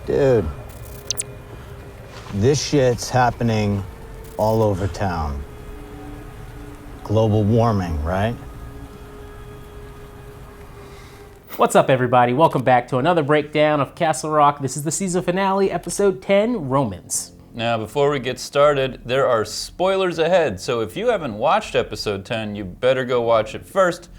Dude, this shit's happening all over town. Global warming, right? What's up, everybody? Welcome back to another breakdown of Castle Rock. This is the season finale, episode 10, Romans. Now, before we get started, there are spoilers ahead, so if you haven't watched episode 10, you better go watch it first,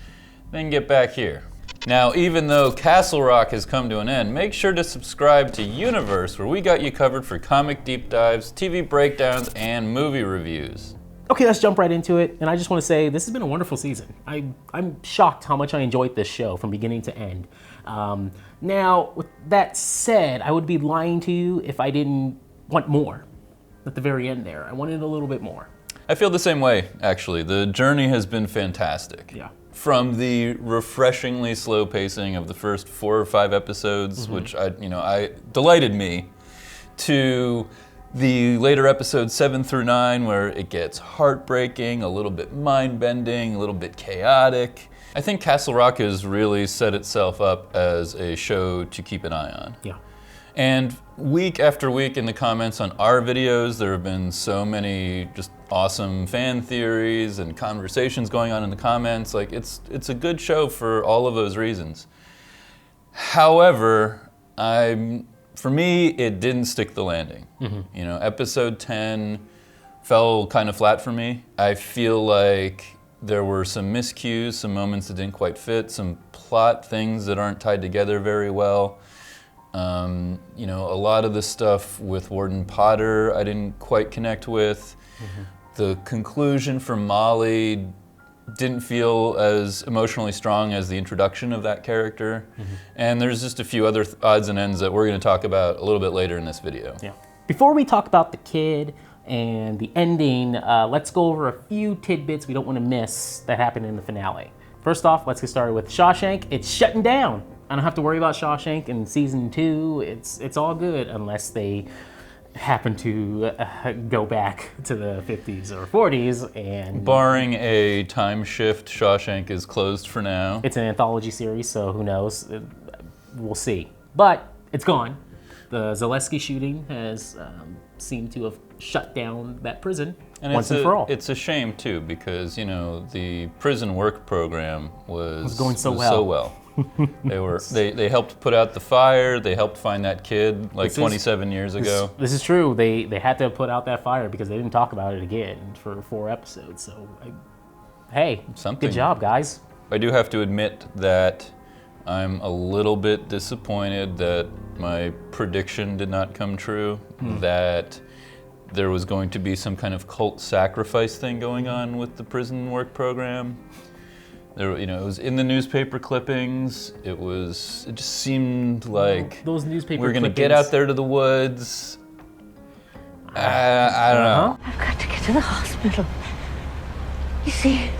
then get back here. Now, even though Castle Rock has come to an end, make sure to subscribe to Universe, where we got you covered for comic deep dives, TV breakdowns, and movie reviews. Okay, let's jump right into it. And I just want to say, this has been a wonderful season. I'm shocked how much I enjoyed this show from beginning to end. Now, with that said, I would be lying to you if I didn't want more at the very end there. I wanted a little bit more. I feel the same way, actually. The journey has been fantastic. Yeah. From the refreshingly slow pacing of the first 4 or 5 episodes, which I delighted me, to the later episodes 7 through 9, where it gets heartbreaking, a little bit mind-bending, a little bit chaotic. I think Castle Rock has really set itself up as a show to keep an eye on. Yeah. And week after week in the comments on our videos, there have been so many just awesome fan theories and conversations going on in the comments. Like, it's a good show for all of those reasons. However, for me, it didn't stick the landing. You know, episode 10 fell kind of flat for me. I feel like there were some miscues, some moments that didn't quite fit, some plot things that aren't tied together very well. You know, a lot of the stuff with Warden Potter I didn't quite connect with. The conclusion for Molly didn't feel as emotionally strong as the introduction of that character. And there's just a few other odds and ends that we're going to talk about a little bit later in this video. Yeah. Before we talk about the kid and the ending, let's go over a few tidbits we don't want to miss that happened in the finale. First off, let's get started with Shawshank. It's shutting down. I don't have to worry about Shawshank in season 2. It's all good unless they happen to go back to the 50s or 40s and... Barring a time shift, Shawshank is closed for now. It's an anthology series, so who knows? We'll see. But it's gone. The Zaleski shooting has seemed to have shut down that prison once and for all. It's a shame, too, because, you know, the prison work program was going so well. They helped put out the fire. They helped find that kid like 27 years ago. This is true. They had to put out that fire because they didn't talk about it again for 4 episodes. So, hey, Something. Good job, guys. I do have to admit that I'm a little bit disappointed that my prediction did not come true, that there was going to be some kind of cult sacrifice thing going on with the prison work program. There, you know, it was in the newspaper clippings. It just seemed like those newspaper we're gonna get out there to the woods. I don't know. I've got to get to the hospital. You see,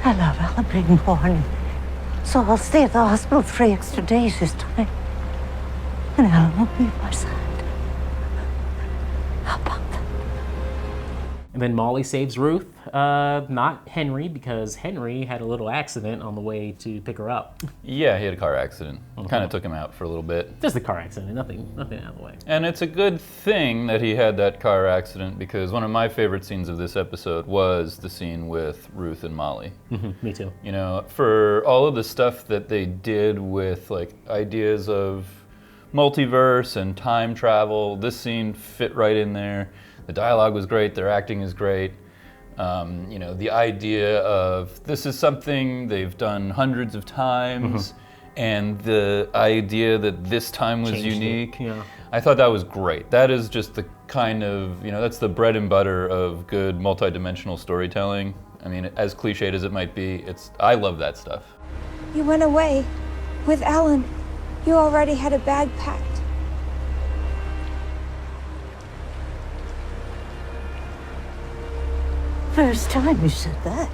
I love Alan being born, so I'll stay at the hospital 3 extra days this time, and Alan will be at my side. How about that? And then Molly saves Ruth, not Henry, because Henry had a little accident on the way to pick her up. Yeah, he had a car accident. Kind of took him out for a little bit. Just a car accident, nothing out of the way. And it's a good thing that he had that car accident, because one of my favorite scenes of this episode was the scene with Ruth and Molly. Me too. You know, for all of the stuff that they did with like ideas of multiverse and time travel, this scene fit right in there. The dialogue was great, their acting is great. You know, the idea of this is something they've done hundreds of times, and the idea that this time was Changed unique. Yeah. I thought that was great. That is just the kind of, you know, that's the bread and butter of good multi-dimensional storytelling. I mean, as cliched as it might be, I love that stuff. You went away with Alan. You already had a bag packed. First time you said that.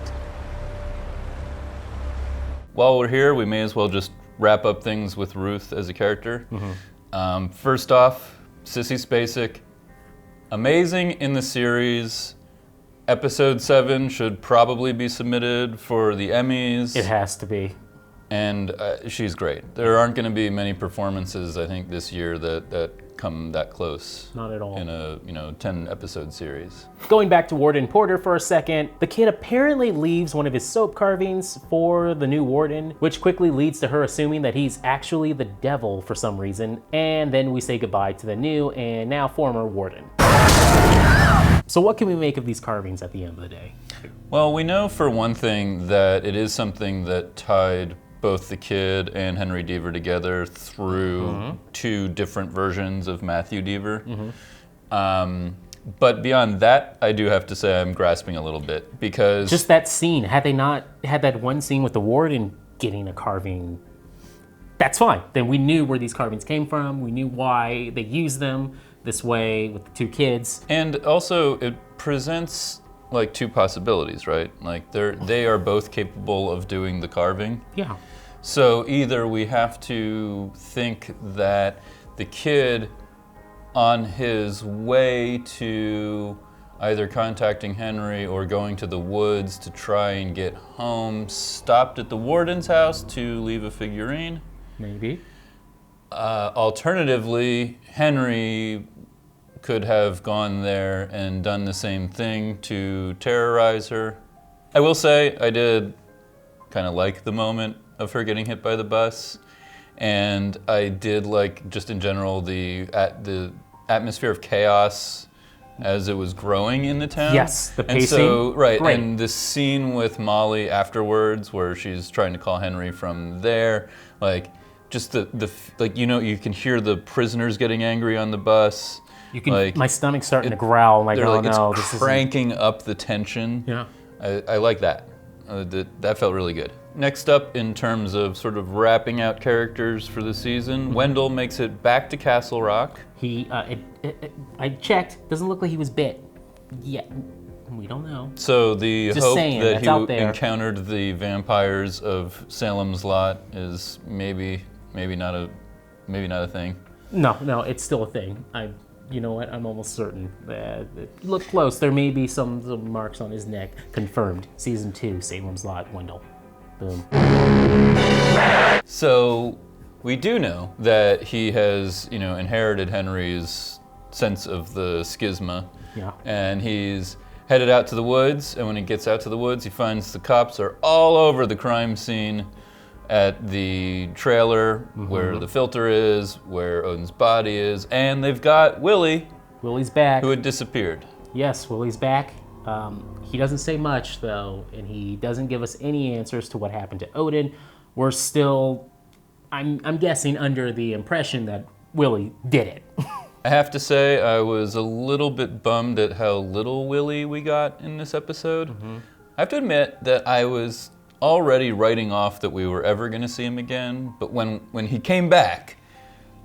While we're here, we may as well just wrap up things with Ruth as a character. First off, Sissy Spacek, amazing in the series. Episode 7 should probably be submitted for the Emmys. It has to be. And she's great. There aren't going to be many performances, I think, this year that come that close. Not at all. In a 10-episode series. Going back to Warden Porter for a second, the kid apparently leaves one of his soap carvings for the new warden, which quickly leads to her assuming that he's actually the devil for some reason, and then we say goodbye to the new and now former warden. So what can we make of these carvings at the end of the day? Well, we know for one thing that it is something that tied both the kid and Henry Deaver together through two different versions of Matthew Deaver. But beyond that, I do have to say I'm grasping a little bit because... Just that scene, had they not had that one scene with the warden getting a carving, that's fine. Then we knew where these carvings came from. We knew why they used them this way with the two kids. And also it presents like two possibilities, right? Like they are both capable of doing the carving. Yeah. So either we have to think that the kid on his way to either contacting Henry or going to the woods to try and get home stopped at the warden's house to leave a figurine. Maybe. Alternatively, Henry could have gone there and done the same thing to terrorize her. I will say I did kind of like the moment of her getting hit by the bus, and I did like, just in general, the atmosphere of chaos as it was growing in the town. Yes, the pacing. And so, right, Great. and the scene with Molly afterwards where she's trying to call Henry from there, like just like, you can hear the prisoners getting angry on the bus. You can. Like, my stomach's starting to growl. Like, they're oh like, no, it's this cranking up the tension. Yeah. I like that. That felt really good. Next up, in terms of sort of wrapping out characters for the season, Wendell makes it back to Castle Rock. He, I checked. Doesn't look like he was bit yet. We don't know. So the Just hope saying, that that's he out there. encountered the vampires of Salem's Lot is maybe not a thing. No, it's still a thing. You know what? I'm almost certain. Look close. There may be some marks on his neck. Confirmed. Season 2, Salem's Lot, Wendell. Boom. So we do know that he has, inherited Henry's sense of the schisma. Yeah. And he's headed out to the woods, and when he gets out to the woods, he finds the cops are all over the crime scene at the trailer where the filter is, where Odin's body is, and they've got Willie, Willie's back. who had disappeared. Yes, Willie's back. He doesn't say much, though, and he doesn't give us any answers to what happened to Odin. We're still, I'm guessing, under the impression that Willie did it. I have to say, I was a little bit bummed at how little Willie we got in this episode. I have to admit that I was already writing off that we were ever going to see him again, but when he came back,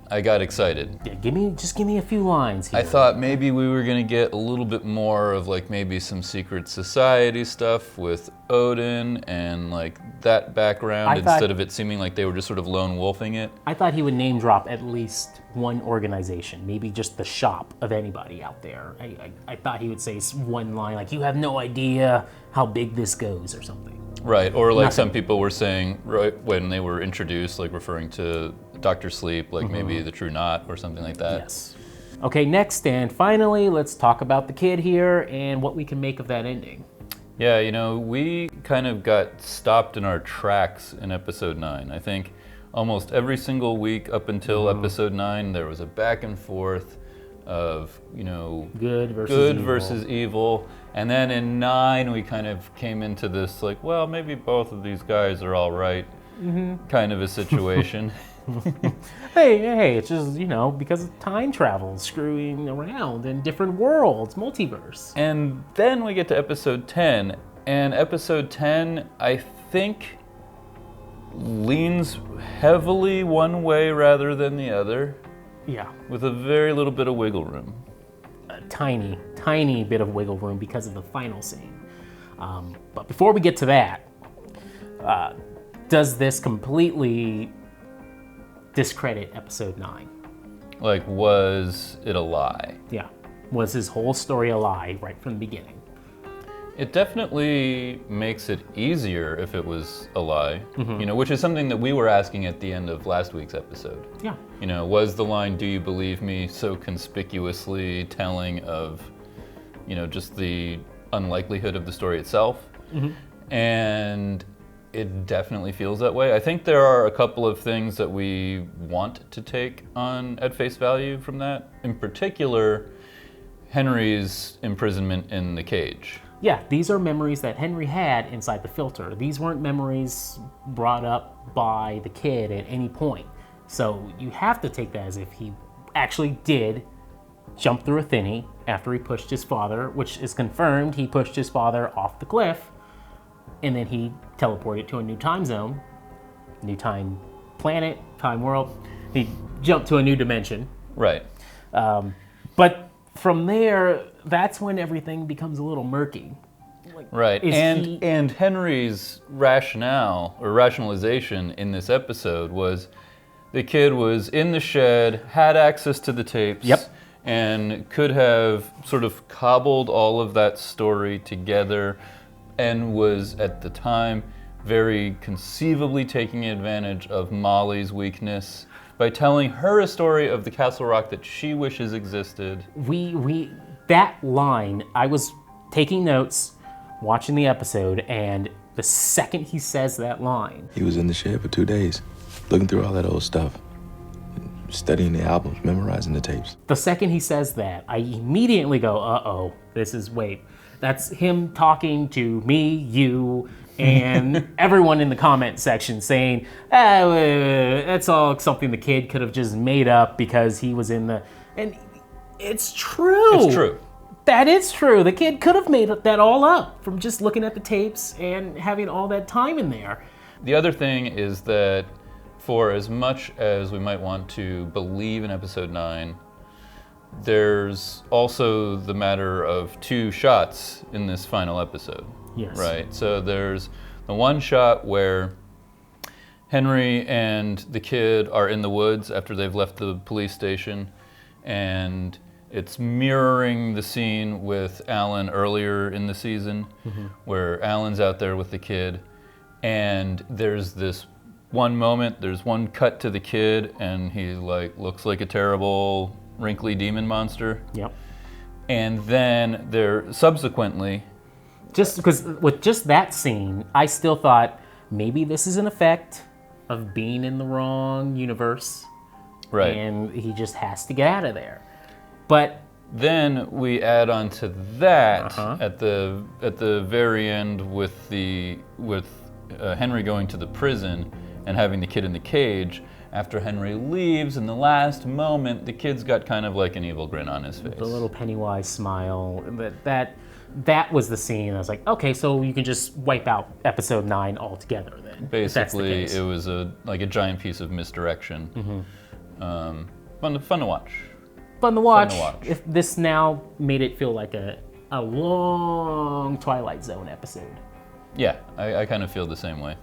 I got excited. Yeah, just give me a few lines here. I thought maybe we were going to get a little bit more of like maybe some secret society stuff with Odin and like that background instead of it seeming like they were just sort of lone wolfing it. I thought he would name drop at least one organization, maybe just the shop of anybody out there. I thought he would say one line like, "You have no idea how big this goes," or something. Right, or like Nothing. some people were saying right when they were introduced, like referring to Dr. Sleep, like maybe the True Knot or something like that. Yes. Okay, next and finally, let's talk about the kid here and what we can make of that ending. Yeah, we kind of got stopped in our tracks in episode 9. I think almost every single week up until episode 9, there was a back and forth of, Good versus evil. And then in 9, we kind of came into this like, well, maybe both of these guys are all right, kind of a situation. Hey, it's just, because of time travel, screwing around in different worlds, multiverse. And then we get to episode 10, and episode 10, I think, leans heavily one way rather than the other, Yeah, with a very little bit of wiggle room. a tiny bit of wiggle room because of the final scene. But before we get to that, does this completely discredit episode 9? Like, was it a lie? Yeah. Was his whole story a lie right from the beginning? It definitely makes it easier if it was a lie, which is something that we were asking at the end of last week's episode. Yeah. Was the line, "Do you believe me," so conspicuously telling of, just the unlikelihood of the story itself? And it definitely feels that way. I think there are a couple of things that we want to take on at face value from that. In particular, Henry's imprisonment in the cage. Yeah, these are memories that Henry had inside the filter. These weren't memories brought up by the kid at any point. So you have to take that as if he actually did jump through a thinny after he pushed his father, which is confirmed. He pushed his father off the cliff, and then he teleported to a new time zone, new time planet, time world. He jumped to a new dimension. Right. But from there, that's when everything becomes a little murky. Right, and Henry's rationale or rationalization in this episode was the kid was in the shed, had access to the tapes, Yep. and could have sort of cobbled all of that story together, and was at the time very conceivably taking advantage of Molly's weakness by telling her a story of the Castle Rock that she wishes existed. That line, I was taking notes, watching the episode, and the second he says that line, He was in the shed for 2 days, looking through all that old stuff, studying the albums, memorizing the tapes. the second he says that, I immediately go, uh-oh, that's him talking to me, you, and everyone in the comment section saying, that's all something the kid could have just made up because he was in the... And it's true. It's true. That is true. The kid could have made that all up from just looking at the tapes and having all that time in there. The other thing is that for as much as we might want to believe in episode 9, there's also the matter of 2 shots in this final episode. Yes. Right. So there's the one shot where Henry and the kid are in the woods after they've left the police station, and it's mirroring the scene with Alan earlier in the season, where Alan's out there with the kid, and there's this one moment, there's one cut to the kid, and he looks like a terrible wrinkly demon monster. Yep. And then there subsequently, Just because with just that scene, I still thought maybe this is an effect of being in the wrong universe. right. And he just has to get out of there. But Then we add on to that Uh-huh. at the very end with Henry going to the prison and having the kid in the cage. After Henry leaves, in the last moment, the kid's got kind of like an evil grin on his face. the little Pennywise smile, that was the scene. I was like, okay, so you can just wipe out episode 9 altogether then. if that's the Basically, case. it was a giant piece of misdirection. Fun to watch. Fun to watch. to watch. If this now made it feel like a long Twilight Zone episode. Yeah, I kind of feel the same way.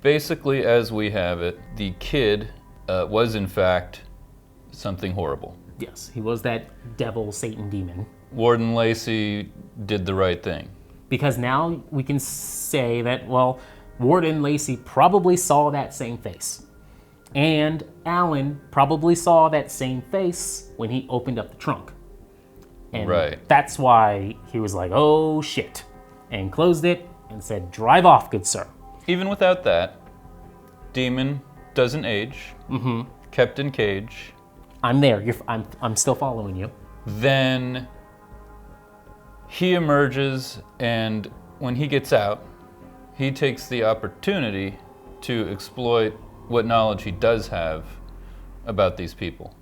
Basically, as we have it, the kid was in fact something horrible. Yes, he was that devil, Satan demon. Warden Lacey did the right thing. Because now we can say that, well, Warden Lacey probably saw that same face. And Alan probably saw that same face when he opened up the trunk. And Right. that's why he was like, oh shit, and closed it and said, drive off, good sir. Even without that, Demon doesn't age, kept in cage. I'm there. I'm still following you. Then he emerges, and when he gets out, he takes the opportunity to exploit what knowledge he does have about these people.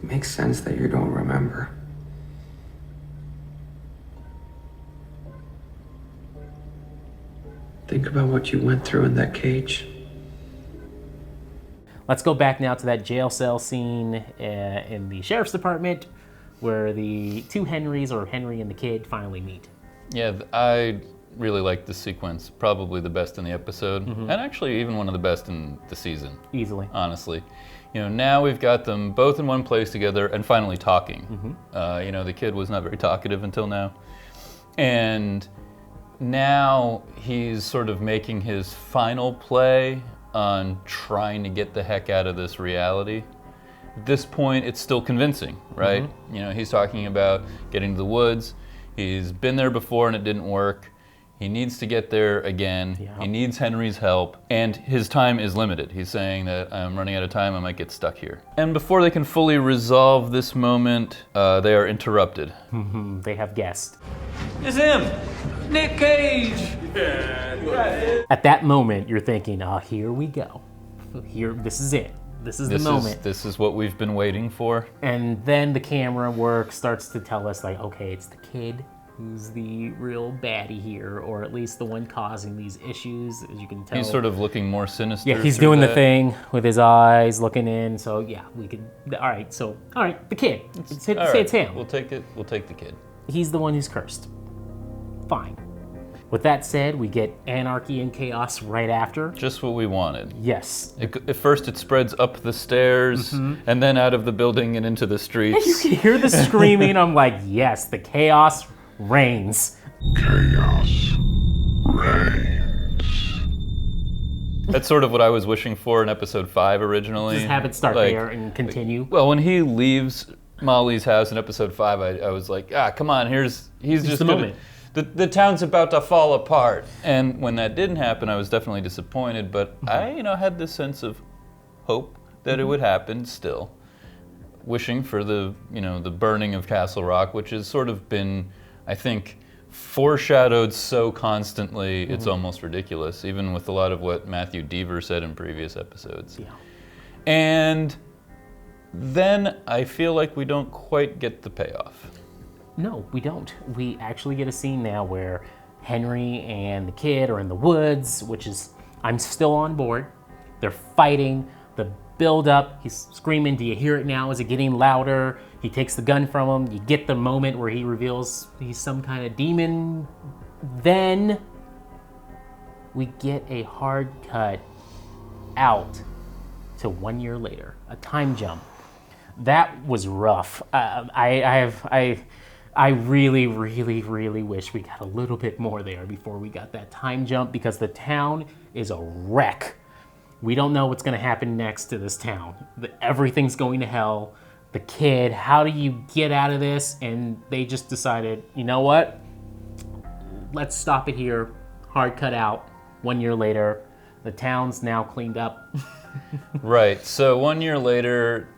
It makes sense that you don't remember. Think about what you went through in that cage. Let's go back now to that jail cell scene in the sheriff's department where the two Henrys, or Henry and the kid, finally meet. Yeah, I really liked this sequence. Probably the best in the episode, and actually even one of the best in the season. Easily. Honestly. Now we've got them both in one place together and finally talking. The kid was not very talkative until now. And now he's sort of making his final play on trying to get the heck out of this reality. At this point, it's still convincing, right? He's talking about getting to the woods. He's been there before and it didn't work. He needs to get there again. Yeah. He needs Henry's help, and his time is limited. He's saying that I'm running out of time, I might get stuck here. And before they can fully resolve this moment, they are interrupted. They have guests. It's him! Nick Cage! At that moment, you're thinking, oh, here we go. This is it. This is the moment. This is what we've been waiting for. And then the camera work starts to tell us, like, okay, it's the kid who's the real baddie here, or at least the one causing these issues, as you can tell. He's sort of looking more sinister. Yeah, he's through doing that. the thing with his eyes, looking in. So yeah, we could. All right, the kid. Say it's him. We'll take it. We'll take the kid. He's the one who's cursed. Fine. With that said, we get anarchy and chaos right after. Just what we wanted. Yes. At first, it spreads up the stairs, and then out of the building and into the streets. You can hear the screaming. I'm like, yes, the chaos reigns. That's sort of what I was wishing for in episode 5 originally. Just have it start there and continue. Well, when he leaves Molly's house in episode 5, I was like, come on, he's just the gonna, moment. The town's about to fall apart. And when that didn't happen, I was definitely disappointed, but I, had this sense of hope that it would happen still. Wishing for the burning of Castle Rock, which has sort of been, I think, foreshadowed so constantly, it's almost ridiculous, even with a lot of what Matthew Deaver said in previous episodes. Yeah. And then I feel like we don't quite get the payoff. No, we don't. We actually get a scene now where Henry and the kid are in the woods, which is, I'm still on board. They're fighting, the build up, he's screaming, do you hear it now? Is it getting louder? He takes the gun from him. You get the moment where he reveals he's some kind of demon. Then we get a hard cut out to 1 year later, a time jump. That was rough. I really, really, really wish we got a little bit more there before we got that time jump, because the town is a wreck. We don't know what's going to happen next to this town. Everything's going to hell. The kid, how do you get out of this? And they just decided, you know what? Let's stop it here. Hard cut out. 1 year later, the town's now cleaned up. Right, so 1 year later,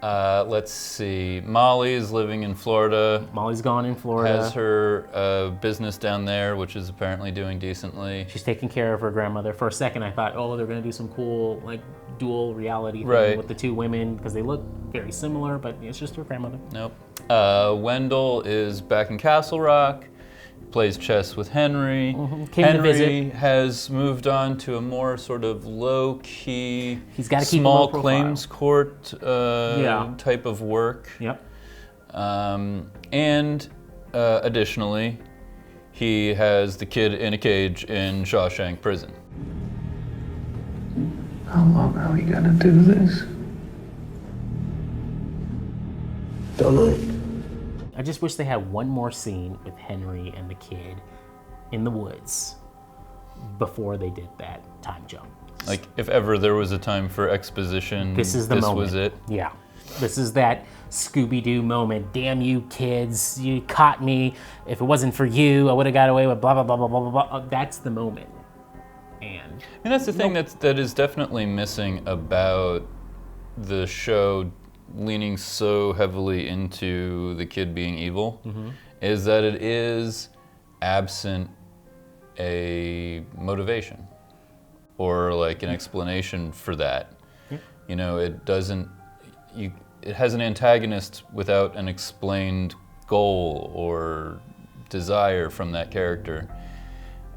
let's see, Molly's living in Florida. Molly's gone in Florida. Has her business down there, which is apparently doing decently. She's taking care of her grandmother. For a second, I thought, oh, they're going to do some cool, like, dual reality thing Right. with the two women, because they look very similar, but it's just her grandmother. Nope. Wendell is back in Castle Rock, plays chess with Henry. Came to Henry visit. has moved on to a more sort of low-key, He's gotta keep a small low profile. claims court Yeah. type of work. Yep. And additionally, he has the kid in a cage in Shawshank Prison. How long are we gonna do this? Don't know. I just wish they had one more scene with Henry and the kid in the woods before they did that time jump. Like, if ever there was a time for exposition, This is the moment. was it. Yeah. This is that Scooby-Doo moment. Damn you, kids. You caught me. If it wasn't for you, I would have got away with blah, blah, blah, blah, blah, blah, blah. That's the moment. And That's the thing that is definitely missing about the show leaning so heavily into the kid being evil, is that it is absent a motivation or like an explanation for that. It doesn't, it has an antagonist without an explained goal or desire from that character.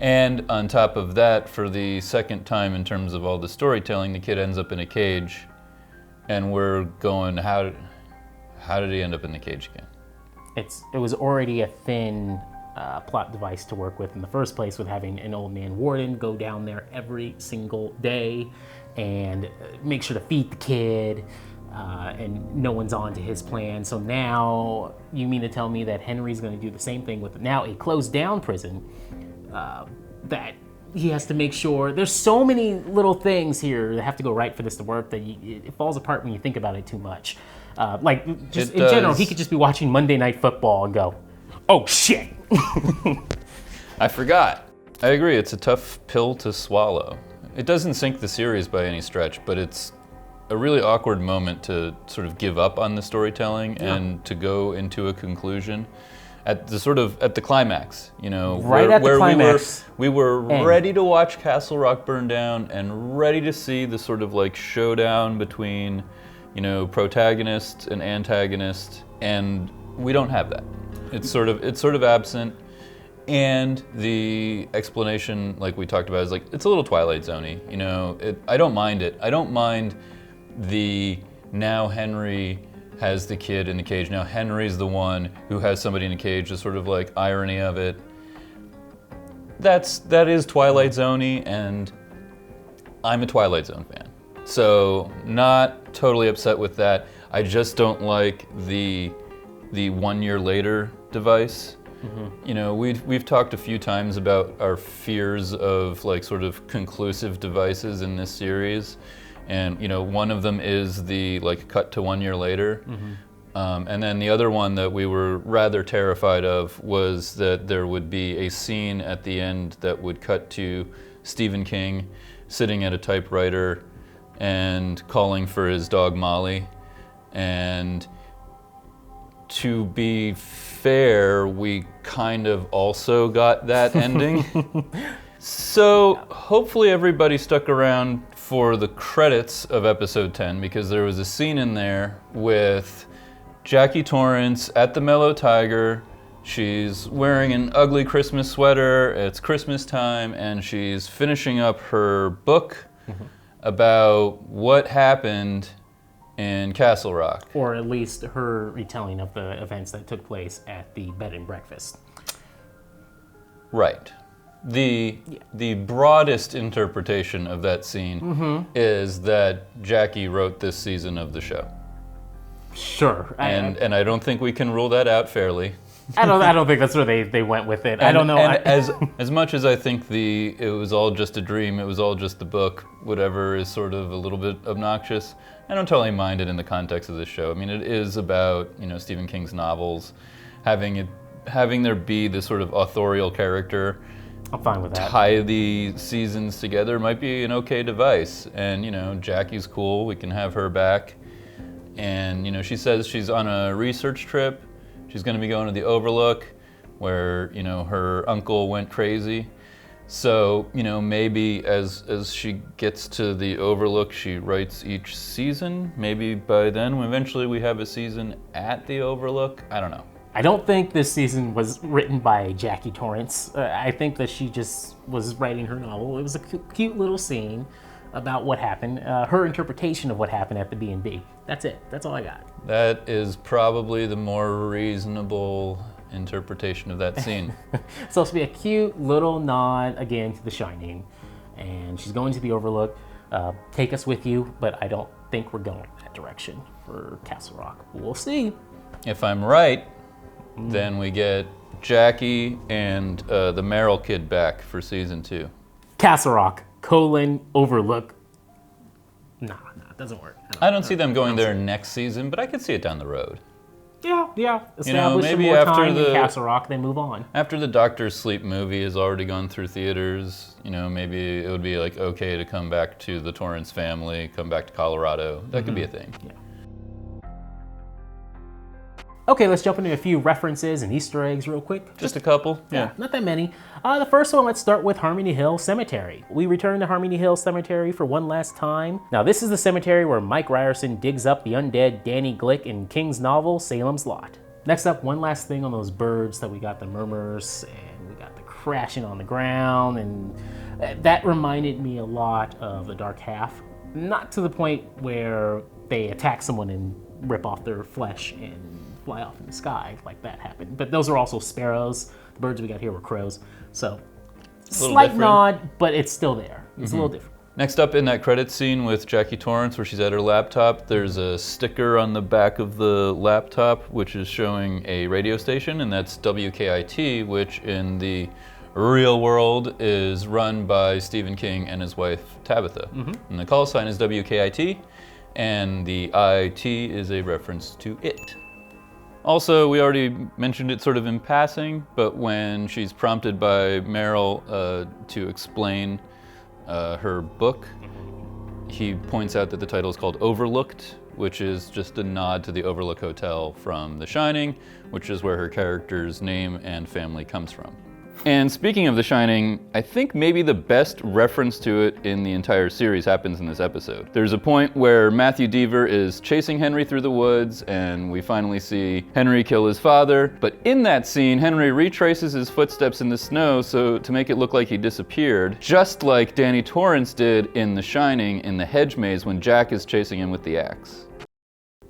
And on top of that, for the second time in terms of all the storytelling, the kid ends up in a cage, and we're going, how did he end up in the cage again? it was already a thin plot device to work with in the first place, with having an old man warden go down there every single day and make sure to feed the kid, and no one's on to his plan. So now you mean to tell me that Henry's going to do the same thing with now a closed down prison, that he has to make sure. There's so many little things here that have to go right for this to work that it falls apart when you think about it too much. Just in general, he could just be watching Monday Night Football and go, oh shit. I forgot. I agree, it's a tough pill to swallow. It doesn't sink the series by any stretch, but it's a really awkward moment to sort of give up on the storytelling and to go into a conclusion at the climax, Right at the climax. We were ready to watch Castle Rock burn down and ready to see the sort of like showdown between, protagonist and antagonist, and we don't have that. It's sort of absent. And the explanation, like we talked about, is like, it's a little Twilight Zone-y, I don't mind it. I don't mind the now Henry has the kid in the cage. Now Henry's the one who has somebody in a cage, the sort of like irony of it. That is Twilight Zone-y, and I'm a Twilight Zone fan. So not totally upset with that. I just don't like the 1 year later device. We've talked a few times about our fears of like sort of conclusive devices in this series, and one of them is the like cut to 1 year later, and then the other one that we were rather terrified of was that there would be a scene at the end that would cut to Stephen King sitting at a typewriter and calling for his dog Molly, and to be fair, we kind of also got that ending. So hopefully everybody stuck around for the credits of episode 10, because there was a scene in there with Jackie Torrance at the Mellow Tiger. She's wearing an ugly Christmas sweater, it's Christmas time, and she's finishing up her book about what happened in Castle Rock. Or at least her retelling of the events that took place at the bed and breakfast. Right. The broadest interpretation of that scene is that Jackie wrote this season of the show. Sure. And I don't think we can rule that out fairly. I don't think that's where they went with it. I don't know. As much as I think it was all just a dream, it was all just the book, whatever is sort of a little bit obnoxious, I don't totally mind it in the context of this show. I mean, it is about, Stephen King's novels, having there be this sort of authorial character. I'm fine with that. Tie the seasons together might be an okay device. And, Jackie's cool, we can have her back. And, she says she's on a research trip. She's going to be going to the Overlook, where, her uncle went crazy. So, maybe as she gets to the Overlook, she writes each season. Maybe by then, eventually we have a season at the Overlook. I don't know. I don't think this season was written by Jackie Torrance. I think that she just was writing her novel. It was a cute little scene about what happened, her interpretation of what happened at the B&B. That's it. That's all I got. That is probably the more reasonable interpretation of that scene. It's supposed to be a cute little nod, again, to The Shining. And she's going to the Overlook. Take us with you, but I don't think we're going that direction for Castle Rock. We'll see. If I'm right, then we get Jackie and the Merrill kid back for season 2. Castle Rock, Overlook. Nah, it doesn't work. I don't see them going there next season, but I could see it down the road. Yeah. Establish maybe some more after time in Castle Rock, then move on. After the Doctor Sleep movie has already gone through theaters, maybe it would be like okay to come back to the Torrance family, come back to Colorado. That could be a thing. Yeah. Okay, let's jump into a few references and Easter eggs real quick. Just a couple? Yeah. Not that many. The first one, let's start with Harmony Hill Cemetery. We return to Harmony Hill Cemetery for one last time. Now, this is the cemetery where Mike Ryerson digs up the undead Danny Glick in King's novel, Salem's Lot. Next up, one last thing on those birds that we got the murmurs and we got the crashing on the ground, and that reminded me a lot of The Dark Half. Not to the point where they attack someone and rip off their flesh and fly off in the sky like that happened. But those are also sparrows. The birds we got here were crows. So slight different. nod, but it's still there. It's a little different. Next up in that credit scene with Jackie Torrance where she's at her laptop, there's a sticker on the back of the laptop which is showing a radio station, and that's WKIT, which in the real world is run by Stephen King and his wife Tabitha. And the call sign is WKIT, and the IT is a reference to it. Also, we already mentioned it sort of in passing, but when she's prompted by Meryl to explain her book, he points out that the title is called Overlooked, which is just a nod to the Overlook Hotel from The Shining, which is where her character's name and family comes from. And speaking of The Shining, I think maybe the best reference to it in the entire series happens in this episode. There's a point where Matthew Deaver is chasing Henry through the woods, and we finally see Henry kill his father. But in that scene, Henry retraces his footsteps in the snow so to make it look like he disappeared, just like Danny Torrance did in The Shining in the hedge maze when Jack is chasing him with the axe.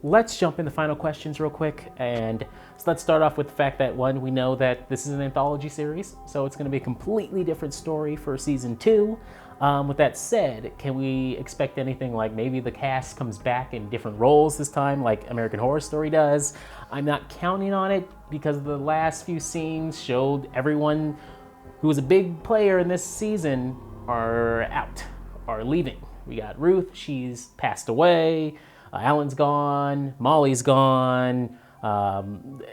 Let's jump into final questions real quick, and so let's start off with the fact that, one, we know that this is an anthology series, so it's going to be a completely different story for season 2. With that said, can we expect anything like maybe the cast comes back in different roles this time, like American Horror Story does? I'm not counting on it because the last few scenes showed everyone who was a big player in this season are out, are leaving. We got Ruth, she's passed away. Alan's gone, Molly's gone,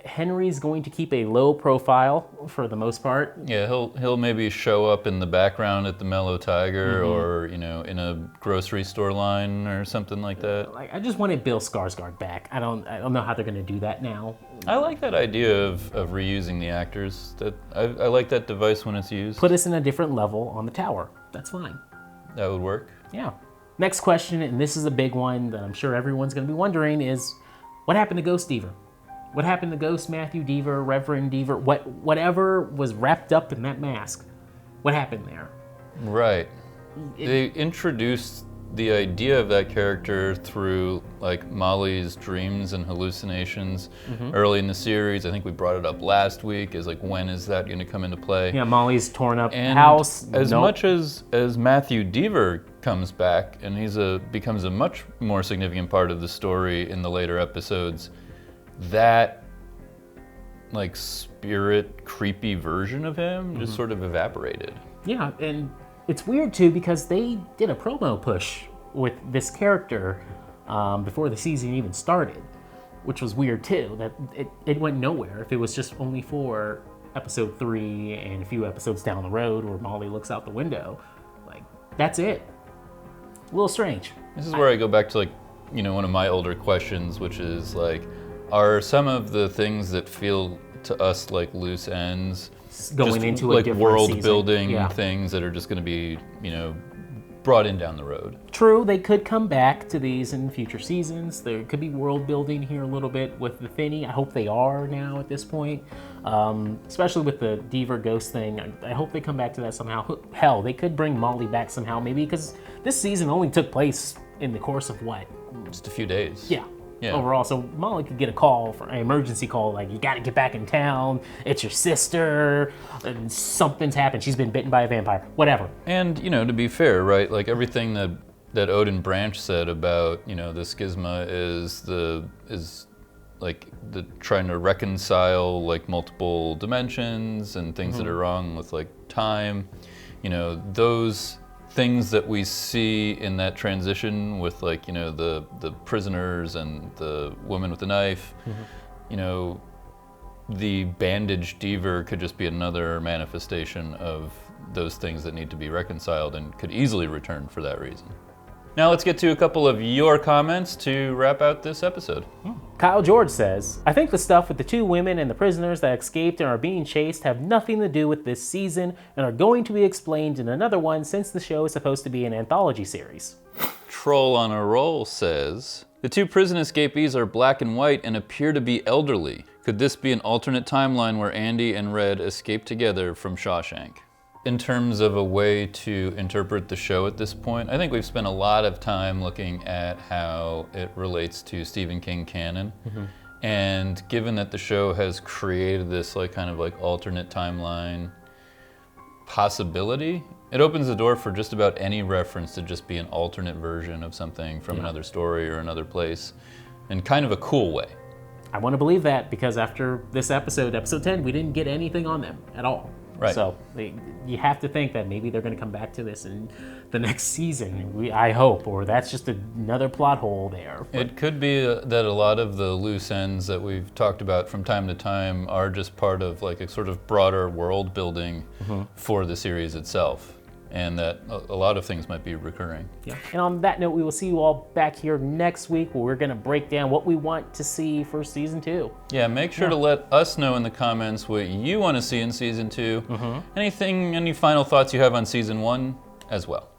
Henry's going to keep a low profile for the most part. Yeah, he'll maybe show up in the background at the Mellow Tiger or, you know, in a grocery store line or something like that. Like, I just wanted Bill Skarsgård back. I don't know how they're going to do that now. I like that idea of reusing the actors. That I like that device when it's used. Put us in a different level on the tower. That's fine. That would work. Yeah. Next question, and this is a big one that I'm sure everyone's going to be wondering, is what happened to Ghost Deaver? What happened to Ghost Matthew Deaver, Reverend Deaver, whatever was wrapped up in that mask? What happened there? Right. They introduced the idea of that character through like Molly's dreams and hallucinations early in the series. I think we brought it up last week as like, when is that going to come into play? Yeah, Molly's torn up And house. as much as Matthew Deaver comes back and becomes a much more significant part of the story in the later episodes, that like spirit creepy version of him just sort of evaporated. Yeah, and it's weird too because they did a promo push with this character before the season even started, which was weird too, that it went nowhere. If it was just only for episode 3 and a few episodes down the road where Molly looks out the window, like, that's it. A little strange. This is where I go back to like, you know, one of my older questions, which is like, are some of the things that feel to us like loose ends Going just into a like different world season. building Yeah. things that are just going to be, you know, brought in down the road? True, they could come back to these in future seasons. There could be world building here a little bit with the Finney. I hope they are now at this point, especially with the Deaver Ghost thing. I hope they come back to that somehow. Hell, they could bring Molly back somehow, maybe, because this season only took place in the course of what? Just a few days. Yeah. Yeah. Overall, so Molly could get a call, for an emergency call, like, you gotta get back in town, it's your sister, and something's happened, she's been bitten by a vampire, whatever. And, you know, to be fair, right, like everything that Odin Branch said about, you know, the schisma is like the trying to reconcile like multiple dimensions and things that are wrong with like time, you know, those things that we see in that transition with like, you know, the prisoners and the woman with the knife, you know, the bandaged Deaver could just be another manifestation of those things that need to be reconciled and could easily return for that reason. Now let's get to a couple of your comments to wrap out this episode. Kyle George says, I think the stuff with the 2 women and the prisoners that escaped and are being chased have nothing to do with this season and are going to be explained in another one since the show is supposed to be an anthology series. Troll on a Roll says, the 2 prison escapees are black and white and appear to be elderly. Could this be an alternate timeline where Andy and Red escape together from Shawshank? In terms of a way to interpret the show at this point, I think we've spent a lot of time looking at how it relates to Stephen King canon. And given that the show has created this like kind of like alternate timeline possibility, it opens the door for just about any reference to just be an alternate version of something from another story or another place in kind of a cool way. I want to believe that because after this episode 10, we didn't get anything on them at all. Right. So you have to think that maybe they're going to come back to this in the next season. I hope, or that's just another plot hole there. But It could be that a lot of the loose ends that we've talked about from time to time are just part of like a sort of broader world building for the series itself, and that a lot of things might be recurring. yeah. And on that note, we will see you all back here next week where we're going to break down what we want to see for season 2. Yeah, make sure to let us know in the comments what you want to see in season 2. Any final thoughts you have on season 1 as well.